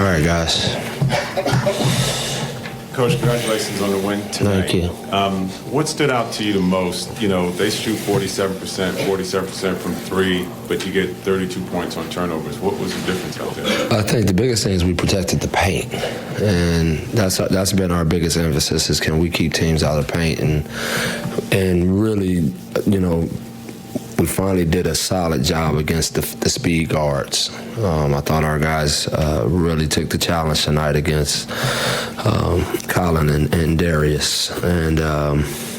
All right, guys. Coach, congratulations on the win tonight. Thank you. What stood out to you the most? You know, they shoot 47% from three, but you get 32 points on turnovers. What was the difference out there? I think the biggest thing is we protected the paint, and that's been our biggest emphasis is can we keep teams out of the paint and really, you know, we finally did a solid job against the speed guards. I thought our guys really took the challenge tonight against Colin and Darius. And,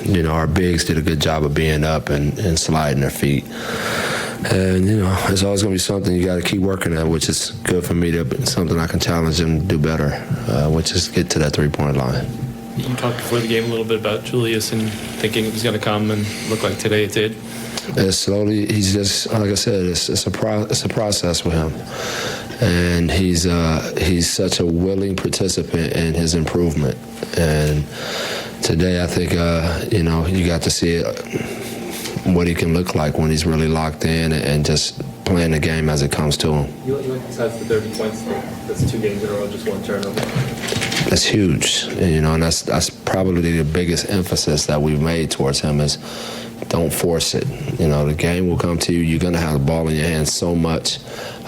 you know, our bigs did a good job of being up and sliding their feet. And, you know, it's always going to be something you got to keep working at, which is good for me to something I can challenge them to do better, which is get to that three-point line. You talked before the game a little bit about Julius and thinking it was going to come and look like today it did. And slowly, he's just, like I said, it's a process with him. And he's such a willing participant in his improvement. And today, I think, you know, you got to see what he can look like when he's really locked in and just playing the game as it comes to him. You like besides the 30 points, that's 2 games in a row, just 1 turnover. That's huge, you know, and that's probably the biggest emphasis that we've made towards him is don't force it. You know, the game will come to you. You're going to have the ball in your hands so much,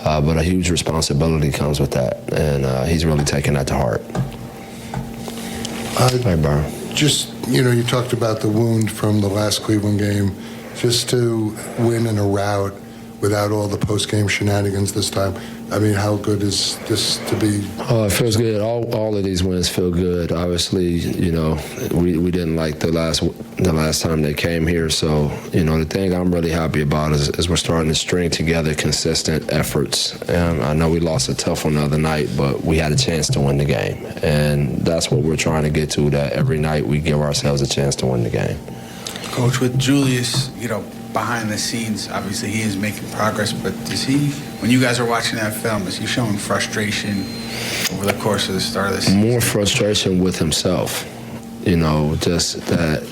but a huge responsibility comes with that, and he's really taking that to heart. Hey, Byron. Just, you know, you talked about the wound from the last Cleveland game. Just to win in a rout without all the post-game shenanigans this time, I mean, how good is this to be? Oh, it feels good. All of these wins feel good. Obviously, you know, we didn't like the last time they came here. So, you know, the thing I'm really happy about is we're starting to string together consistent efforts. I know we lost a tough one the other night, but we had a chance to win the game. And that's what we're trying to get to, that every night we give ourselves a chance to win the game. Coach, with Julius, you know, behind the scenes, obviously he is making progress, but does he, when you guys are watching that film, is he showing frustration over the course of the start of the season? More frustration with himself, you know, just that,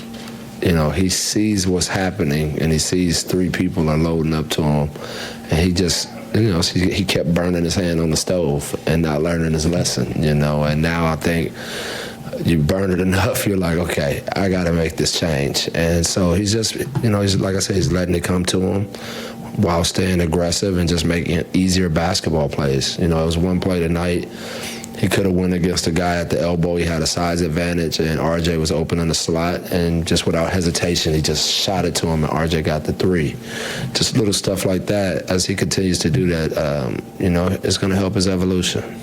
you know, he sees what's happening and he sees 3 people are loading up to him, and he just, you know, he kept burning his hand on the stove and not learning his lesson, you know, and now I think you burn it enough, you're like, okay, I got to make this change. And so he's just, you know, he's, like I said, he's letting it come to him while staying aggressive and just making easier basketball plays. You know, it was one play tonight. He could have went against a guy at the elbow. He had a size advantage, and RJ was open in the slot. And just without hesitation, he just shot it to him, and RJ got the 3. Just little stuff like that. As he continues to do that, you know, it's going to help his evolution.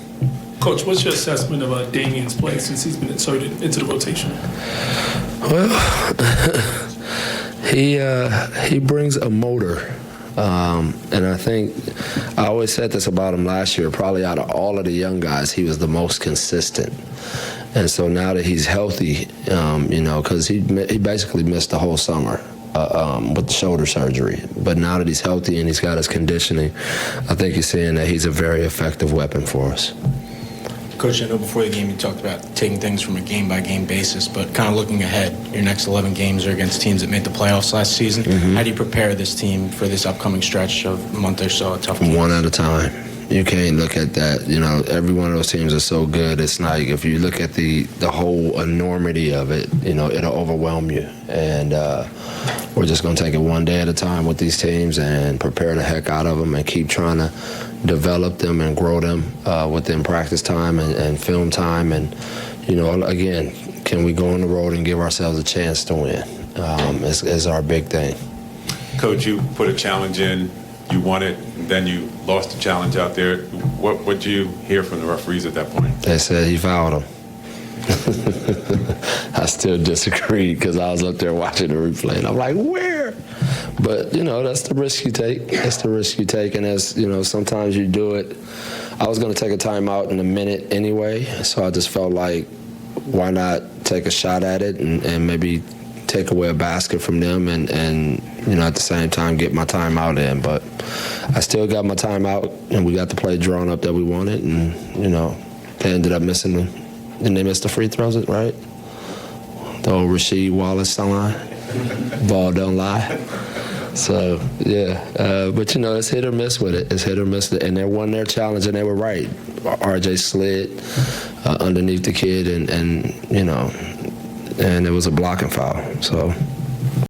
Coach, what's your assessment of Damian's play since he's been inserted into the rotation? Well, he brings a motor. And I think I always said this about him last year, probably out of all of the young guys, he was the most consistent. And so now that he's healthy, you know, because he basically missed the whole summer with the shoulder surgery. But now that he's healthy and he's got his conditioning, I think you're seeing that he's a very effective weapon for us. Coach, I know before the game you talked about taking things from a game-by-game basis, but kind of looking ahead, your next 11 games are against teams that made the playoffs last season. Mm-hmm. How do you prepare this team for this upcoming stretch of a month or so of tough games? One at a time. You can't look at that. You know, every one of those teams are so good. It's like if you look at the whole enormity of it, you know, it'll overwhelm you. And we're just going to take it one day at a time with these teams and prepare the heck out of them and keep trying to develop them and grow them within practice time and film time. And, you know, again, can we go on the road and give ourselves a chance to win is our big thing. Coach, you put a challenge in, you won it, then you lost the challenge out there. What did you hear from the referees at that point? They said he fouled him. I still disagree because I was up there watching the replay, and I'm like, where? But, you know, that's the risk you take. That's the risk you take, and as, you know, sometimes you do it. I was going to take a timeout in a minute anyway, so I just felt like, why not take a shot at it and maybe take away a basket from them and you know, at the same time get my timeout in. But I still got my timeout, and we got the play drawn up that we wanted, and, you know, they ended up missing them. And they missed the free throws, right? The old Rasheed Wallace line. Ball don't lie. So, yeah. But, you know, it's hit or miss with it. It's hit or miss. And they won their challenge, and they were right. RJ slid underneath the kid, and it was a blocking foul. So.